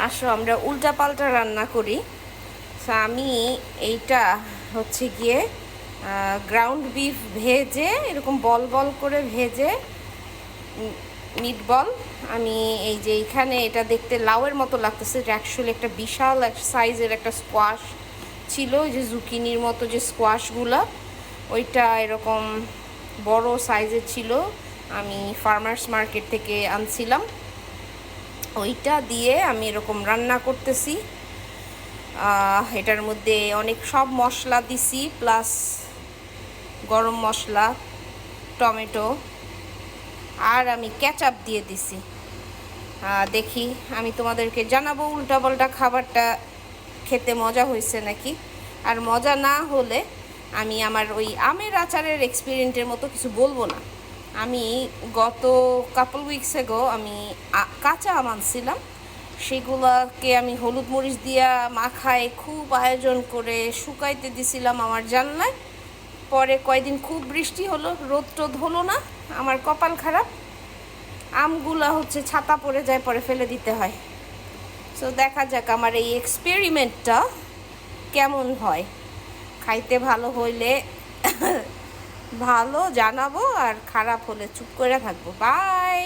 আসো আমরা উল্টাপাল্টা রান্না করি। তো আমি এইটা হচ্ছে গিয়ে গ্রাউন্ড বিফ ভেজে এরকম বল বল করে ভেজে মিট বল। আমি এই যে এইখানে এটা দেখতে লাউয়ের মতো লাগতেছে, এটা অ্যাকচুয়ালি একটা বিশাল এক সাইজের একটা স্কোয়াশ ছিল, ওই যে জুকিনির মতো যে স্কোয়াশগুলো, ওইটা এরকম বড় সাইজের ছিল। আমি ফার্মার্স মার্কেট থেকে আনছিলাম, ওইটা দিয়ে আমি এরকম রান্না করতেছি। এটার মধ্যে অনেক সব মশলা দিছি, প্লাস গরম মশলা, টমেটো, আর আমি ক্যাচআপ দিয়ে দিছি। দেখি, আমি তোমাদেরকে জানাবো উল্টাপাল্টা খাবারটা খেতে মজা হয়েছে নাকি। আর মজা না হলে আমি আমার ওই আমের আচারের এক্সপিরিয়েন্সের মতো কিছু বলবো না। আমি গত কাপল উইকস এগো আমি কাঁচা আম আনছিলাম, সেগুলোকে আমি হলুদ মরিচ দিয়া মাখায় খুব আয়োজন করে শুকাইতে দিছিলাম আমার জানলায়। পরে কয়দিন খুব বৃষ্টি হলো, রোদ টোদ হলো না, আমার কপাল খারাপ, আমগুলা হচ্ছে ছাতা পড়ে যায়, পরে ফেলে দিতে হয়। সো দেখা যাক আমার এই এক্সপেরিমেন্টটা কেমন হয়। খাইতে ভালো হইলে ভালো জানাবো, আর খারাপ হলে চুপ করে থাকবো। বাই।